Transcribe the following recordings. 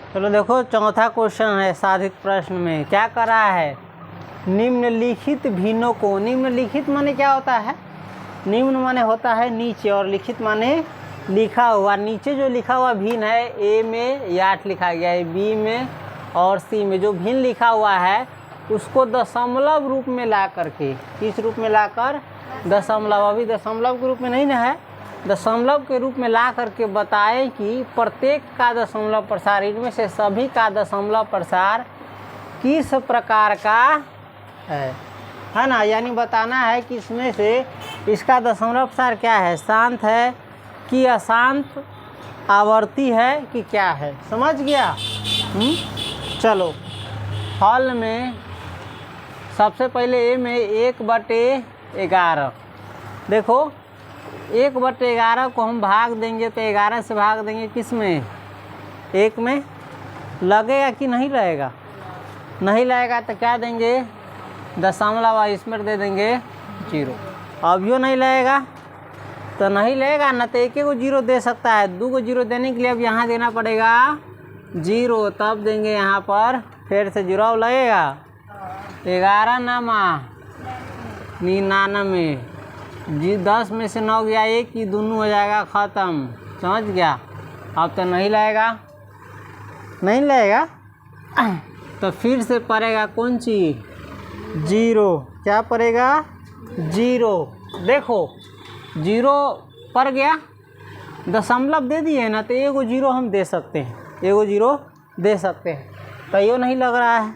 चलो देखो चौथा क्वेश्चन है साधित प्रश्न में क्या कर रहा है, निम्नलिखित भिन्नों को, निम्नलिखित माने क्या होता है, निम्न माने होता है नीचे और लिखित माने लिखा हुआ। नीचे जो लिखा हुआ भिन्न है ए में ये 8 लिखा गया है, बी में और सी में जो भिन्न लिखा हुआ है उसको दशमलव रूप में ला करके, किस रूप में लाकर, दशमलव, अभी दशमलव के रूप में नहीं ना है, दशमलव के रूप में ला करके बताए कि प्रत्येक का दशमलव प्रसार, इनमें से सभी का दशमलव प्रसार किस प्रकार का है ना, यानी बताना है कि इसमें से इसका दशमलव प्रसार क्या है, शांत है कि अशांत, आवर्ती है कि क्या है, समझ गया। चलो हल में सबसे पहले ए में 1/11, देखो 1/11 को हम भाग देंगे तो 11 से भाग देंगे किस में, 1 में, लगेगा कि नहीं लगेगा, नहीं लगेगा तो क्या देंगे, दशमलव इसमें दे देंगे 0। अब यो नहीं लगेगा तो नहीं लगेगा ना, तो एक को 0 दे सकता है, 2 को 0 देने के लिए अब यहाँ देना पड़ेगा 0, तब देंगे यहाँ पर फिर से 0 लगेगा, 11 नामा 99, 10 में से 9 गया 1 की, दोनों हो जाएगा ख़त्म, समझ गया। अब तो नहीं लगेगा, नहीं लगेगा तो फिर से पड़ेगा कौन चीज़, 0, क्या पड़ेगा 0, देखो 0 पड़ गया, दशमलव दे दिए ना तो एगो 0 हम दे सकते हैं, एगो 0 दे सकते हैं, तो यो नहीं लग रहा है,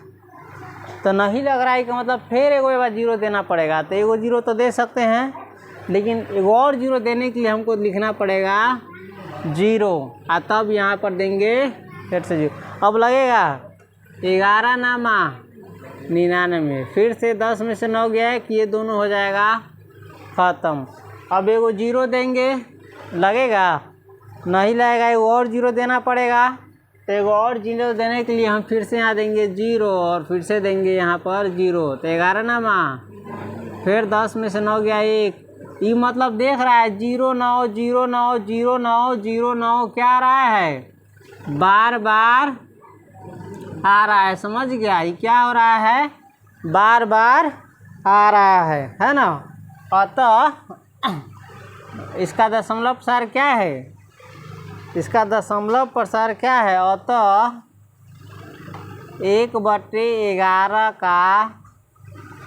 तो नहीं लग रहा है कि मतलब फिर एगो 0 देना पड़ेगा, तो एगो 0 तो दे सकते हैं लेकिन एगो और 0 देने के लिए हमको लिखना पड़ेगा 0, और तब यहाँ पर देंगे फिर से 0। अब लगेगा 11 नामा 99, फिर से 10 में से 9 गया है कि ये दोनों हो जाएगा ख़त्म। अब एगो 0 देंगे, लगेगा, नहीं लगेगा, एगो और 0 देना पड़ेगा, तो एगो और 0 देने के लिए हम फिर से यहाँ देंगे 0 और फिर से देंगे यहाँ पर 0, तो 11 नामा, फिर 10 में से 9 गया 1, ये मतलब देख रहा है 0 9 0 9 0 9 0 9 क्या आ रहा है, बार बार आ रहा है, समझ गया, ये क्या हो रहा है, बार बार आ रहा है ना। अतः इसका दशमलव प्रसार क्या है, इसका दशमलव प्रसार क्या है, अतः 1/11 का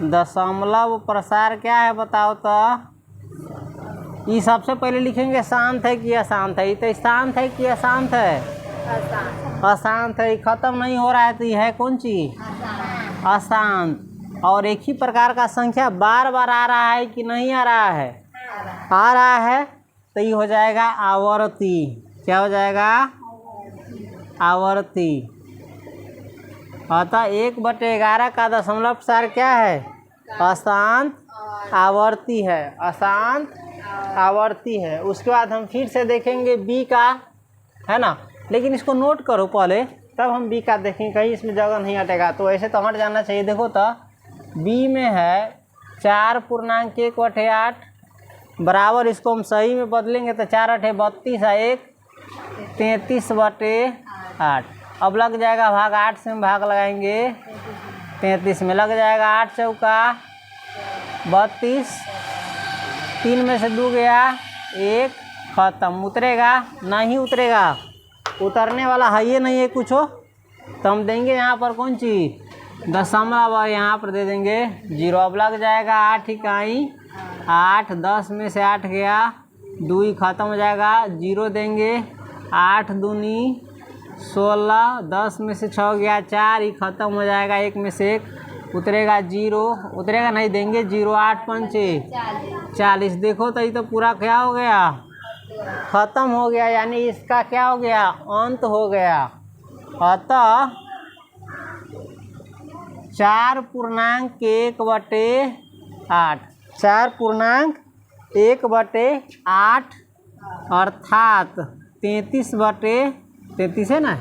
दशमलव प्रसार क्या है बताओ तो। ये सबसे पहले लिखेंगे शांत है कि अशांत है, ये तो शांत है कि अशांत है, अशांत है, ख़त्म नहीं हो रहा है, तो ये है कौन चीज़, अशांत। और एक ही प्रकार का संख्या बार बार आ रहा है कि नहीं आ रहा है, आ रहा है, तो ये हो जाएगा आवर्ती, क्या हो जाएगा, आवर्ती। अतः 1/11 का दशमलव प्रसार क्या है, अशांत आवर्ती है, अशांत आवर्ती है। उसके बाद हम फिर से देखेंगे बी का, है ना, लेकिन इसको नोट करो पहले, तब हम बी का देखेंगे, कहीं इसमें जगह नहीं हटेगा, तो ऐसे तो हट जाना चाहिए। देखो तो बी में है 4.1/8 बराबर, इसको हम सही में बदलेंगे तो 4 8 32 है, 1 33/8। अब लग जाएगा भाग, 8 से हम भाग लगाएंगे 33 में, लग जाएगा 8 चौका 32, 3 में से 2 गया 1, ख़त्म। उतरेगा नहीं, उतरेगा, उतरने वाला है ये नहीं है कुछ हो, तो हम देंगे यहाँ पर कौन चीज़, दशमलव, और यहाँ पर दे देंगे 0। अब लग जाएगा 8 इकाई 8, 10 में से 8 गया 2 ही ख़त्म हो जाएगा, 0 देंगे, 8 दूनी 16, 10 में से 6 गया 4 ही ख़त्म हो जाएगा, 1 में से 1 उतरेगा 0, उतरेगा नहीं, देंगे 0, 8 पंचे 40। देखो तो ये तो पूरा क्या हो गया, ख़त्म हो गया, यानी इसका क्या हो गया, अंत हो गया। अतः 4.1/8, 4.1/8 अर्थात 33/33 है ना,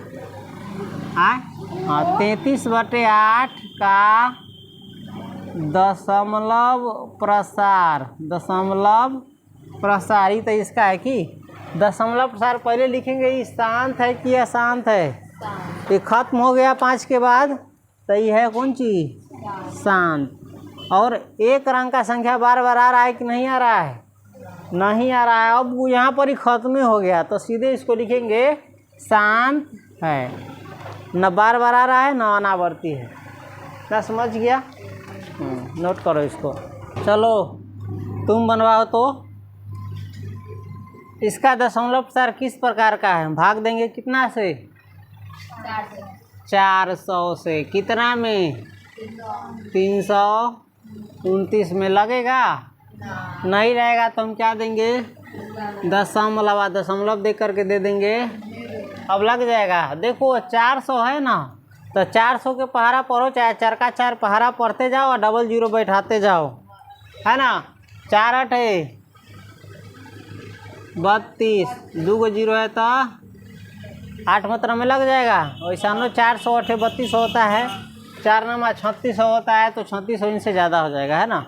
हाँ 33/8 का दशमलव प्रसार, ही तो इसका है कि दशमलव प्रसार पहले लिखेंगे, ये शांत है कि अशांत है, ये खत्म हो गया 5 के बाद, तो ये है कौन चीज? शांत। और एक रंग का संख्या बार बार आ रहा है कि नहीं आ रहा है? नहीं आ रहा है। अब वो यहाँ पर ही खत्म हो गया, तो सीधे इसको लिखेंगे शांत है। न बार बार आ रहा है, न अनावर्ती है। क्या समझ गया? नोट करो इसको। चलो तुम बनवाओ तो। इसका दशमलव प्रसार किस प्रकार का है? भाग देंगे कितना से? 400 से। कितना में? 329 में। लगेगा? नहीं रहेगा तो हम क्या देंगे? दशमलव। दशमलव दे करके दे देंगे। अब लग जाएगा। देखो 400 है ना, तो 400 के पहाड़ा पढ़ो, चाहे 4 का 4 पहाड़ा पढ़ते जाओ और डबल जीरो बैठाते जाओ, है ना। 4 8 है 32, 2 को जीरो है तो 8 मात्रा में लग जाएगा। वैसा नो 400 8 32 होता है, 4 नमा 3600 होता है, तो 3600 इनसे ज़्यादा हो जाएगा, है ना।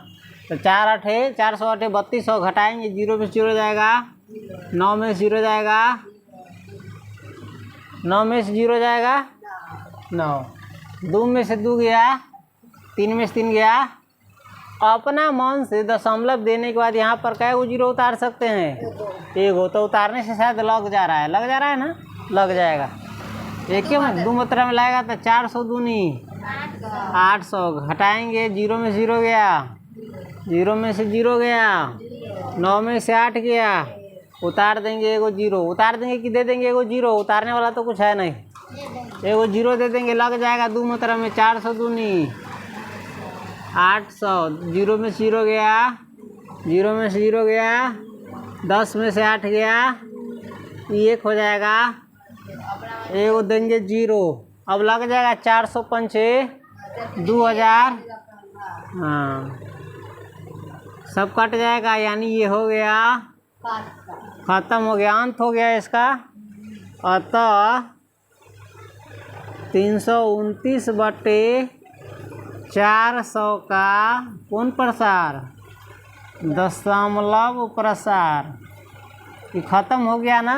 तो 4 8 है 400 8 3200 घटाएंगे, 0 में 0 जाएगा, 9 में 0 जाएगा, 9 में से 0 जाएगा 9, 2 में से 2 गया, 3 में से 3 गया। अपना मन से दशमलव देने के बाद यहाँ पर कै गो जीरो उतार सकते हैं? एगो। तो उतारने से शायद लग जा रहा है, लग जा रहा है ना, लग जाएगा। एक ही में 2 मात्रा में लाएगा तो 400 दूनी 800 घटाएंगे, 0 में 0 गया, 0 में से 0 गया, 9 में से 8 गया, उतार देंगे एगो जीरो। उतार देंगे कि दे देंगे एगो जीरो? उतारने वाला तो कुछ है नहीं, एगो जीरो दे देंगे, लग जाएगा 2 मात्रा में। 400 दूनी 800, 0 में 0 गया, 0 में से 0 गया, 10 में से 8 गया, 1 हो जाएगा, एगो देंगे जीरो। अब लग जाएगा 400 पंचे 2000। हाँ, सब कट जाएगा, यानी ये हो गया खत्म हो गया, अंत हो गया इसका। अतः 329 बटे 400 का कौन प्रसार? दशमलव प्रसार। ये खत्म हो गया ना,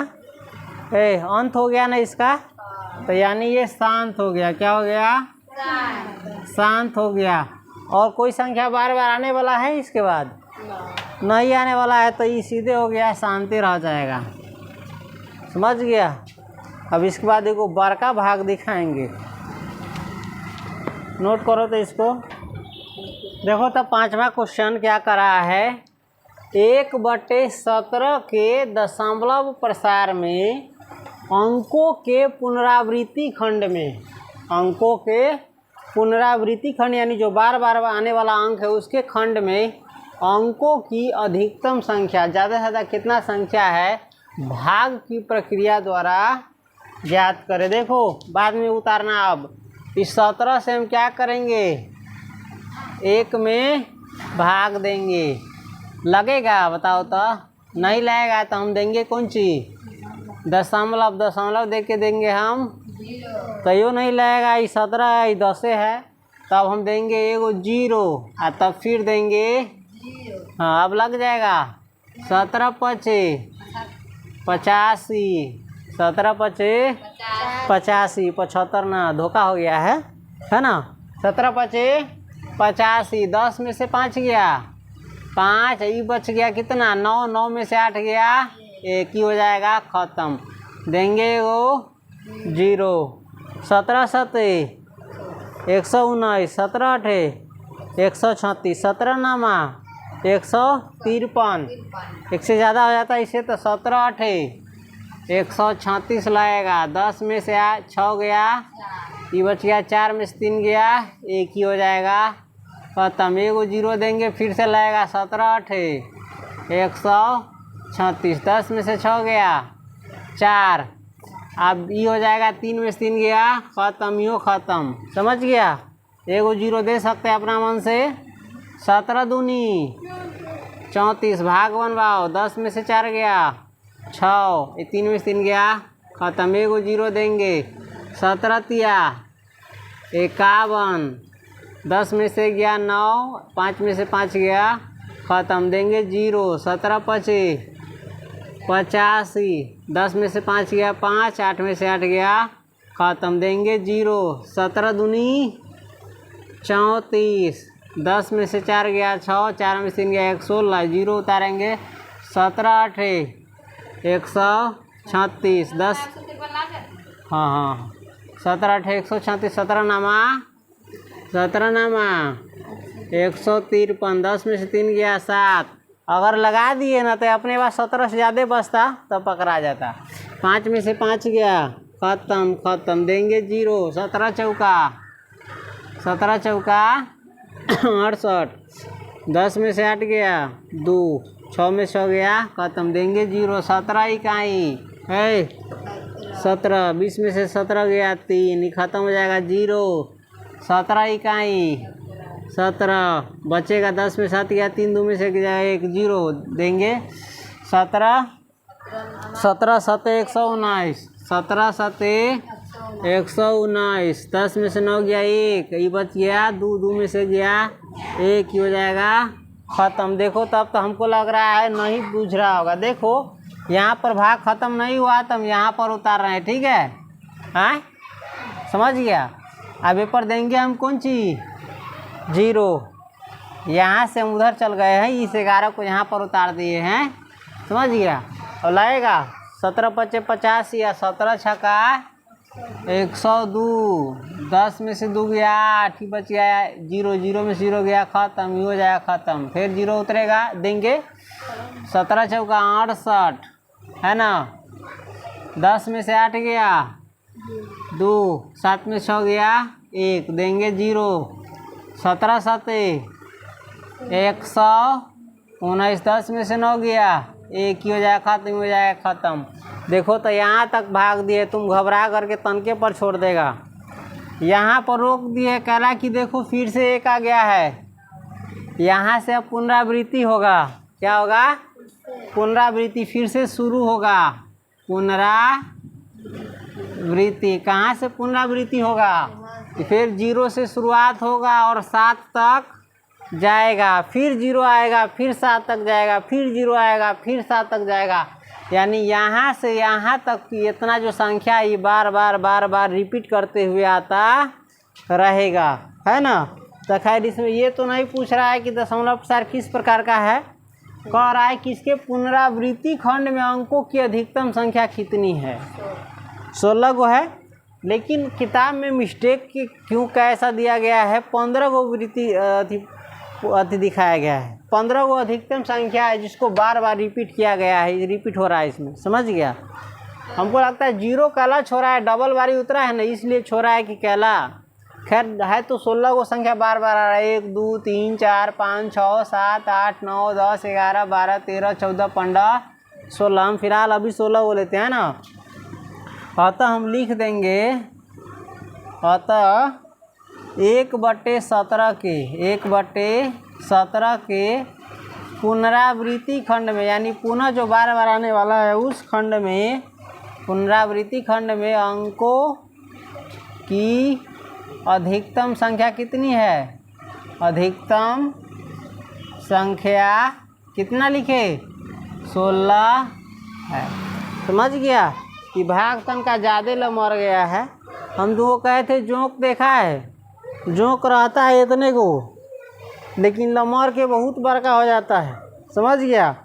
अंत हो गया ना इसका, तो यानी ये शांत हो गया। क्या हो गया? शांत हो गया। और कोई संख्या बार बार आने वाला है इसके बाद? नहीं आने वाला है, तो ये सीधे हो गया, शांति रह जाएगा। समझ गया? अब इसके बाद देखो बड़का भाग दिखाएंगे, नोट करो तो इसको। देखो तो 5वां क्वेश्चन क्या कर रहा है? 1/17 के दशमलव प्रसार में अंकों के पुनरावृत्ति खंड में, अंकों के पुनरावृत्ति खंड यानी जो बार बार आने वाला अंक है उसके खंड में अंकों की अधिकतम संख्या, ज़्यादा से ज़्यादा कितना संख्या है, भाग की प्रक्रिया द्वारा ज्ञात करें। देखो बाद में उतारना। अब इस 17 से हम क्या करेंगे? 1 में भाग देंगे। लगेगा? बताओ तो। नहीं लगेगा तो हम देंगे कौन चीज? दशमलव। दशमलव दे के देंगे हम, कहीं नहीं लगेगा। ये 17 है, ये 10 है, तब हम देंगे एगो जीरो, और तब फिर देंगे। हाँ, अब लग जाएगा। 17 पचे 85, 17 पचे 85, 75 ना, धोखा हो गया है ना। 17 पचे 85, 10 में से 5 गया, 5, ये बच गया कितना? 9, 9 में से 8 गया, 1 ही हो जाएगा, ख़त्म। देंगे वो जीरो। 17 सते 119, 17 अठे 136, 17 नामा 153, एक से ज़्यादा हो जाता है इसे, तो 17 अठे 136 लाएगा। 10 में से 6 गया, ये बच गया, 4 में से 3 गया, 1 ही हो जाएगा, खत्म। एगो जीरो देंगे, फिर से लाएगा। 17 अठे 136, 10 में से 6 गया, 4, अब ये हो जाएगा, 3 में से 3 गया, ख़त्म, यो ख़त्म। समझ गया? एगो जीरो दे सकते हैं अपना मन से। 17 दूनी 34, भाग बनवाओ। 10 में से 4 गया, 6, ये 3 में से 3 गया, ख़त्म। एगो जीरो देंगे। 17 तिया 51, 10 में से गया 9, 5 में से 5 गया, ख़त्म। देंगे जीरो। 17 पचे 85, 10 में से 5 गया 5, 8 में से 8 गया, ख़त्म, देंगे 0। 17 दूनी 34, 10 में से 4 गया 6, 4 में से 3 गया 1, 16, 0 उतारेंगे। 17 8 136, 10 हाँ 17 8 136, 17 नामा 153, 10 में से 3 गया 7। अगर लगा दिए ना तो अपने पास 17 से ज़्यादा बचता तब पकड़ा जाता। 5 में से 5 गया, ख़त्म, देंगे 0। 17 चौका 68, 10 में से 8 गया 2, 6 में 6 गया, ख़त्म, देंगे 0। 17 इकाई है 17, 20 में से 17 गया 3, ख़त्म हो जाएगा 0। 17 इकाई 17, बचेगा 10 में 7 गया 3, 2 में से गया 1, 0, देंगे 17 17 7 119, 17 7 119, 10 में से 9 गया 1, ये बच गया 2, 2 में से गया 1, हो जाएगा ख़त्म। देखो तब तो हमको लग रहा है नहीं पूछ रहा होगा। देखो यहाँ पर भाग ख़त्म नहीं हुआ तो हम यहाँ पर उतार रहे हैं, ठीक है हाँ समझ गया। अब पेपर देंगे हम कौन चीज़ 0, यहाँ से हम उधर चल गए हैं, इस 11 को यहाँ पर उतार दिए हैं, समझ गया। और लाएगा 17 5 50 या 17 छक्का 102, 10 में से 2 गया 8, बच गया 0, 0 में 0 गया, ख़त्म, ये हो जाएगा ख़त्म। फिर 0 उतरेगा, देंगे 17 चौका 68 है ना, 10 में से 8 गया 2, 7 में 6 गया 1, देंगे 0। 17 7 119, 10 में से 9 गया 1, ही हो जाएगा ख़त्म, हो जाएगा ख़त्म। देखो तो यहाँ तक भाग दिए, तुम घबरा करके तनके पर छोड़ देगा। यहाँ पर रोक दिए, कहला कि देखो फिर से 1 आ गया है, यहाँ से अब पुनरावृत्ति होगा। क्या होगा? पुनरावृत्ति फिर से शुरू होगा। पुनरावृत्ति कहाँ से पुनरावृत्ति होगा? फिर 0 से शुरुआत होगा और 7 तक जाएगा, फिर 0 आएगा, फिर 7 तक जाएगा, फिर 0 आएगा, फिर 7 तक जाएगा। यानी यहाँ से यहाँ तक की इतना जो संख्या ये बार बार रिपीट करते हुए आता रहेगा, है ना। तो खैर इसमें ये तो नहीं पूछ रहा है कि दशमलव प्रसार किस प्रकार का है, कह रहा है कि इसके पुनरावृत्ति खंड में अंकों की अधिकतम संख्या कितनी है। 16 गो है, लेकिन किताब में मिस्टेक क्यों कैसा दिया गया है, 15 गो वृत्ति अति दिखाया गया है। 15 गो अधिकतम संख्या है जिसको बार बार रिपीट किया गया है, रिपीट हो रहा है इसमें, समझ गया। हमको लगता है 0 कैला छोड़ा है, डबल बारी उतरा है ना, इसलिए छोड़ा है कि कैला। खैर है तो 16 गो संख्या बार बार आ रहा है, 1 2 3 4 5 6 7 8 9 10 11 12 13 14 15 16। हम फिलहाल अभी 16 वो लेते हैं ना। अतः हम लिख देंगे, अतः 1/17 के पुनरावृत्ति खंड में, यानी पुनः जो बार बार आने वाला है उस खंड में, पुनरावृत्ति खंड में अंकों की अधिकतम संख्या कितनी है? अधिकतम संख्या कितना लिखे? 16 है। समझ गया कि भाग तन का ज़्यादा लमर गया है। हम तो वो कहे थे जोंक देखा है, जोंक रहता है इतने को, लेकिन लमर के बहुत बड़का हो जाता है, समझ गया।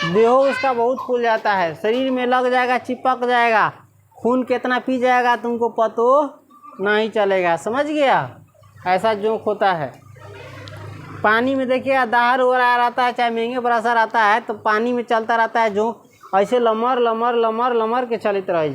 देह उसका बहुत फूल जाता है, शरीर में लग जाएगा, चिपक जाएगा, खून कितना पी जाएगा तुमको पतो नहीं चलेगा, समझ गया। ऐसा जोंक होता है। पानी में देखिए दाहर हो रहा रहता है, चाहे महंगे बरसा रहता है तो पानी में चलता रहता है जोंक, ऐसे लमर लमर लमर लमर के चलित रहे।